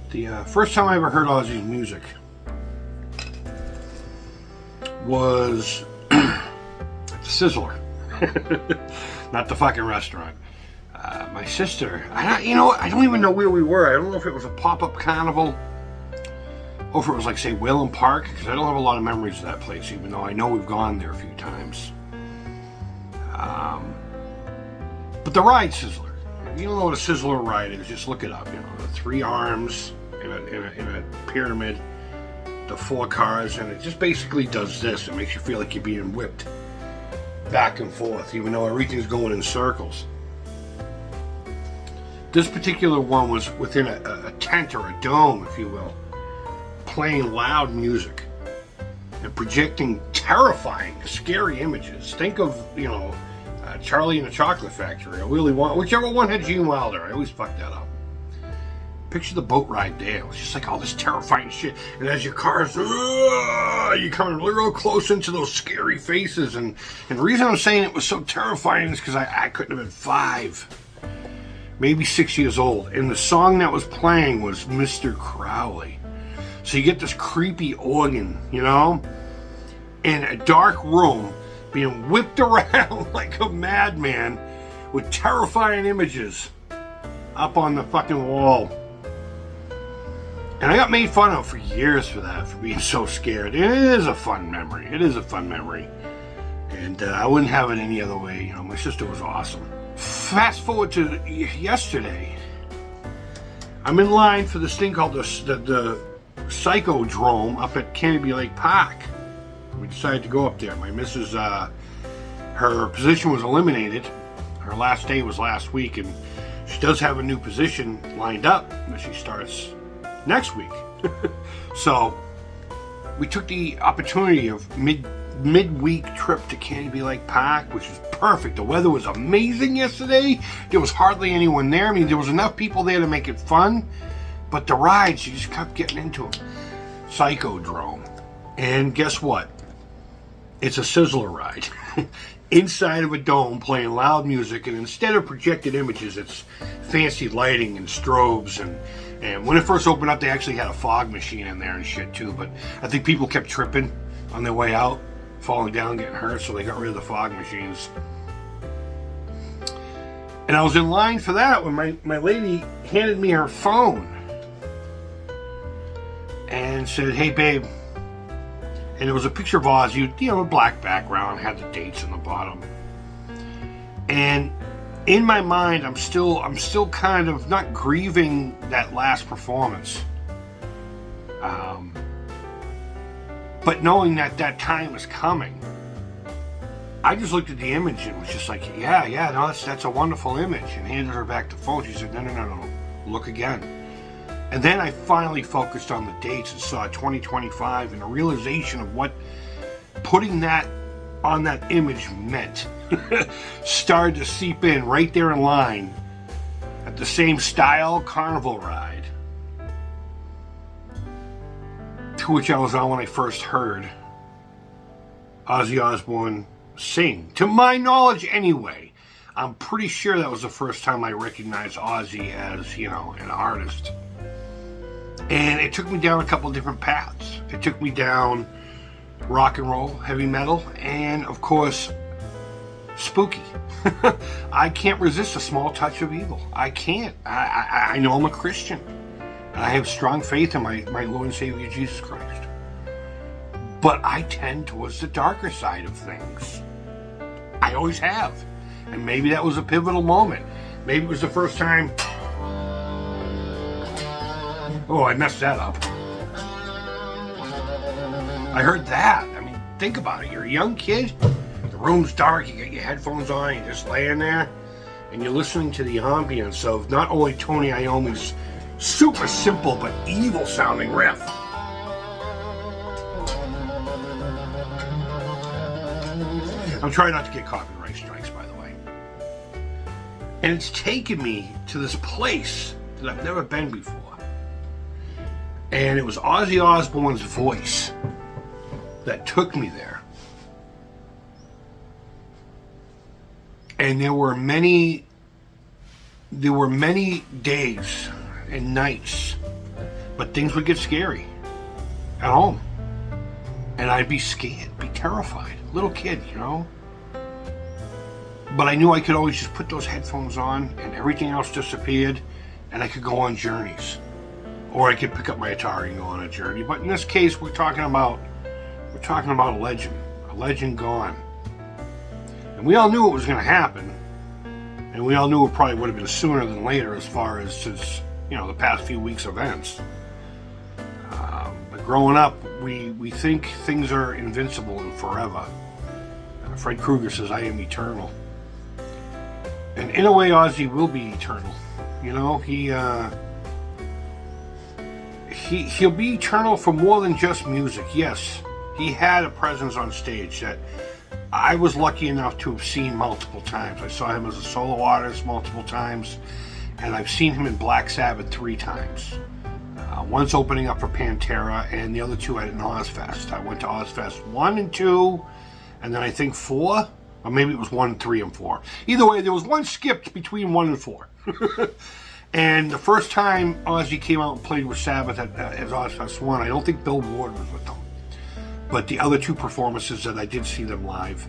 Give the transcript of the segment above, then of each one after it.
The first time I ever heard Ozzy's music was Sizzler. Not the fucking restaurant. My sister, I don't even know where we were. I don't know if it was a pop-up carnival or if it was like, say, Whalen Park, because I don't have a lot of memories of that place, even though I know we've gone there a few times. But the ride Sizzler. If you don't know what a Sizzler ride is, just look it up. You know, the 3 arms in a pyramid, the 4 cars, and it just basically does this. It makes you feel like you're being whipped back and forth, even though everything's going in circles. This particular one was within a tent or a dome, if you will, playing loud music and projecting terrifying, scary images. Think of, Charlie and the Chocolate Factory, or Willy Wonka, whichever one had Gene Wilder. I always fuck that up. Picture the boat ride there. It was just like all this terrifying shit. And as your car's, you're coming real close into those scary faces. And the reason I'm saying it was so terrifying is because I couldn't have been 5, maybe 6 years old. And the song that was playing was Mr. Crowley. So you get this creepy organ, in a dark room, being whipped around like a madman with terrifying images up on the fucking wall. And I got made fun of for years for that, for being so scared. And it is a fun memory. It is a fun memory. And I wouldn't have it any other way. My sister was awesome. Fast forward to yesterday. I'm in line for this thing called the Psychodrome up at Canopy Lake Park. We decided to go up there. My missus, her position was eliminated. Her last day was last week, and she does have a new position lined up that she starts next week. So we took the opportunity of midweek trip to Canopy Lake Park, which is perfect. The weather was amazing yesterday. There was hardly anyone there. I mean, there was enough people there to make it fun, but the rides, you just kept getting into them. Psychodrome. And guess what? It's a Sizzler ride. Inside of a dome playing loud music, and instead of projected images, it's fancy lighting and strobes. And when it first opened up, they actually had a fog machine in there and shit too, but I think people kept tripping on their way out, falling down, getting hurt, so they got rid of the fog machines. And I was in line for that when my lady handed me her phone and said, "Hey babe," and it was a picture of Ozzy, a black background, had the dates on the bottom. And in my mind, I'm still kind of not grieving that last performance, but knowing that time is coming. I just looked at the image and was just like, yeah, no, that's a wonderful image, and handed her back the phone. She said, no, look again. And then I finally focused on the dates and saw 2025, and the realization of what putting that on that image meant started to seep in right there in line at the same style carnival ride to which I was on when I first heard Ozzy Osbourne sing. To my knowledge anyway, I'm pretty sure that was the first time I recognized Ozzy as, an artist. And it took me down a couple different paths. It took me down rock and roll, heavy metal, and of course, spooky. I can't resist a small touch of evil. I can't. I know I'm a Christian. I have strong faith in my Lord and Savior Jesus Christ. But I tend towards the darker side of things. I always have. And maybe that was a pivotal moment. Maybe it was the first time... Oh, I messed that up. I heard that. I mean, think about it. You're a young kid, the room's dark, you got your headphones on, you're just laying there, and you're listening to the ambience of not only Tony Iommi's super simple but evil sounding riff. I'm trying not to get copyright strikes, by the way. And it's taken me to this place that I've never been before. And it was Ozzy Osbourne's voice that took me there. And there were many days and nights, but things would get scary at home. And I'd be scared, be terrified. Little kid, you know? But I knew I could always just put those headphones on and everything else disappeared, and I could go on journeys. Or I could pick up my Atari and go on a journey. But in this case, we're talking about a legend gone. And we all knew it was going to happen. And we all knew it probably would have been sooner than later as far as you know, the past few weeks' events. But growing up, we think things are invincible and forever. Fred Krueger says, "I am eternal." And in a way, Ozzy will be eternal. You know, he'll be eternal for more than just music. Yes, he had a presence on stage that I was lucky enough to have seen multiple times. I saw him as a solo artist multiple times, and I've seen him in Black Sabbath 3 times. Once opening up for Pantera, and the other 2 at an Ozfest. I went to Ozfest 1 and 2, and then I think 4, or maybe it was 1, 3, and 4. Either way, there was one skipped between 1 and 4. And the first time Ozzy came out and played with Sabbath at Ozfest 1, I don't think Bill Ward was with them. But the other 2 performances that I did see them live,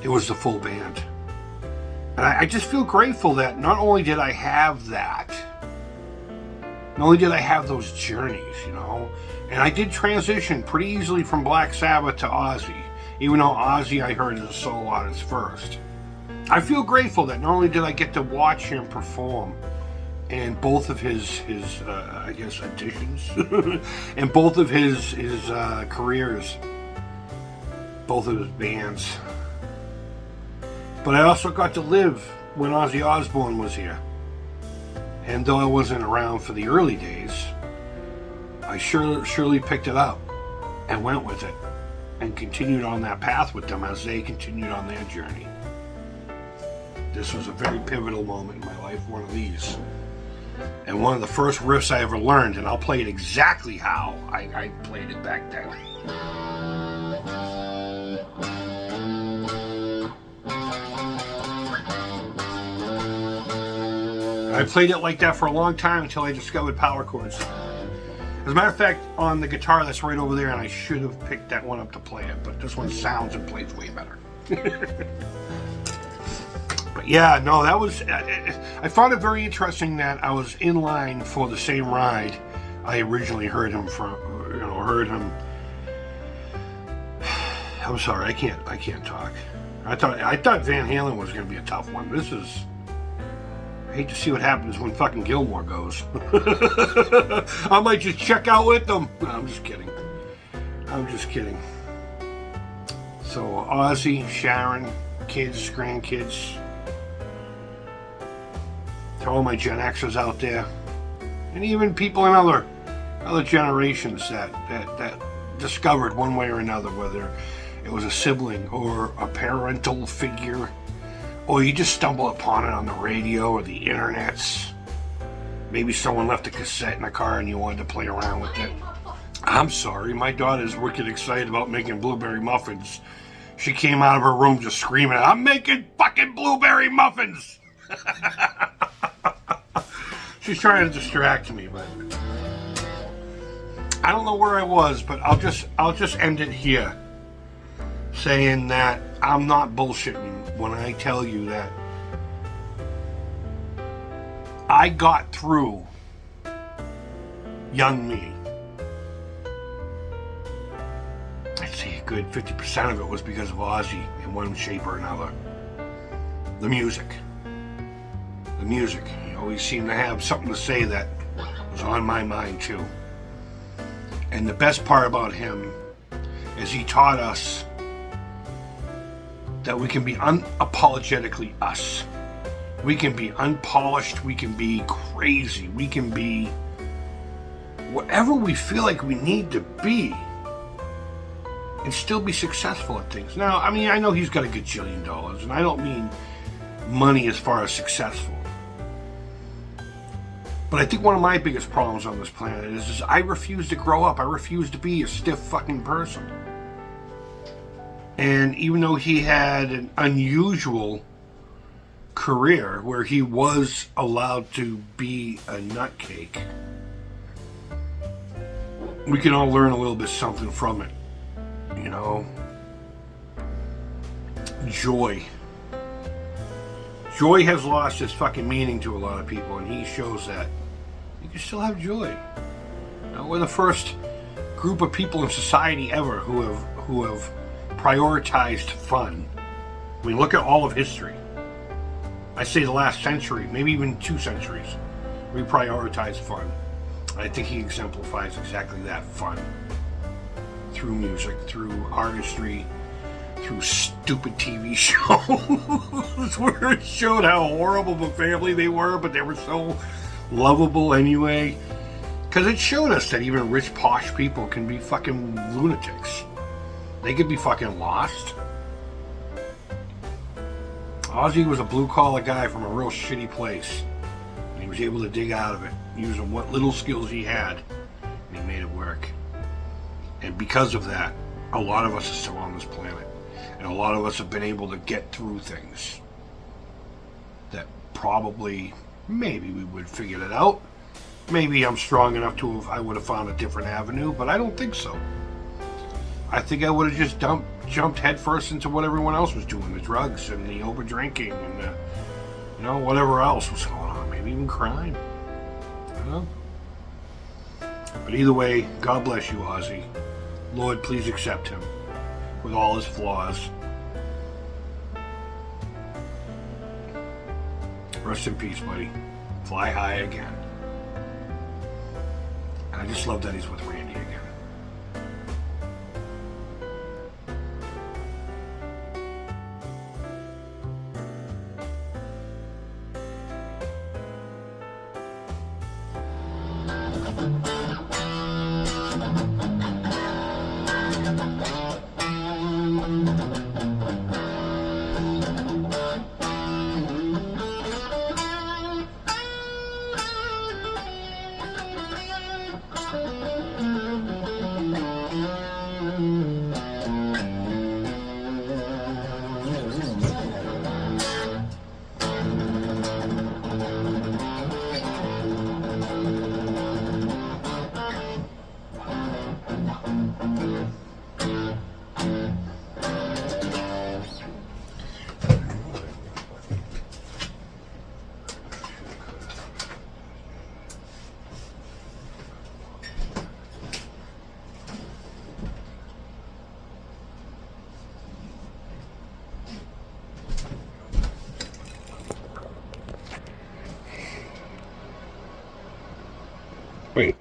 it was the full band. And I just feel grateful that not only did I have that, not only did I have those journeys, you know, and I did transition pretty easily from Black Sabbath to Ozzy, even though Ozzy I heard as a solo artist first. I feel grateful that not only did I get to watch him perform in both of his I guess, auditions, and both of his careers, both of his bands, but I also got to live when Ozzy Osbourne was here. And though I wasn't around for the early days, I surely picked it up and went with it and continued on that path with them as they continued on their journey. This was a very pivotal moment in my life, one of these. And one of the first riffs I ever learned, and I'll play it exactly how I played it back then. I played it like that for a long time until I discovered power chords. As a matter of fact, on the guitar that's right over there, and I should have picked that one up to play it, but this one sounds and plays way better. But yeah, no, that was, I found it very interesting that I was in line for the same ride I originally heard him from, you know, I'm sorry, I can't talk. I thought Van Halen was going to be a tough one. This is, I hate to see what happens when fucking Gilmore goes. I might just check out with them. No, I'm just kidding. So Ozzy, Sharon, kids, grandkids, to all my Gen Xers out there, and even people in other generations that discovered one way or another, whether it was a sibling or a parental figure, or you just stumble upon it on the radio or the internets. Maybe someone left a cassette in a car and you wanted to play around with it. I'm sorry, my daughter's wicked excited about making blueberry muffins. She came out of her room just screaming, "I'm making fucking blueberry muffins!" She's trying to distract me, but I don't know where I was, but I'll just end it here, saying that I'm not bullshitting when I tell you that I got through young me. I'd say a good 50% of it was because of Ozzy in one shape or another. The music. He always seemed to have something to say that was on my mind too. And the best part about him is he taught us that we can be unapologetically us. We can be unpolished, we can be crazy, we can be whatever we feel like we need to be and still be successful at things. Now, I mean, I know he's got a gajillion dollars, and I don't mean money as far as successful. But I think one of my biggest problems on this planet is I refuse to grow up. I refuse to be a stiff fucking person. And even though he had an unusual career where he was allowed to be a nutcake, we can all learn a little bit something from it. You know, joy. Joy has lost its fucking meaning to a lot of people, and he shows that you can still have joy. You know, we're the first group of people in society ever who have prioritized fun. I mean, look at all of history. I say the last century, maybe even 2 centuries, we prioritize fun. I think he exemplifies exactly that, fun. Through music, through artistry, through stupid TV shows where it showed how horrible of a family they were, but they were so lovable anyway. Because it showed us that even rich, posh people can be fucking lunatics. They could be fucking lost. Ozzy was a blue-collar guy from a real shitty place. And he was able to dig out of it, using what little skills he had, and he made it work. And because of that, a lot of us are still on this planet. And a lot of us have been able to get through things that probably, maybe we would have figured it out. Maybe I'm strong enough to I would have found a different avenue, but I don't think so. I think I would have just jumped headfirst into what everyone else was doing, the drugs and the over drinking and the, you know, whatever else was going on, maybe even crime. You know? But either way, God bless you, Ozzy. Lord, please accept him with all his flaws. Rest in peace, buddy. Fly high again. And I just love that he's with Randy again. Wait.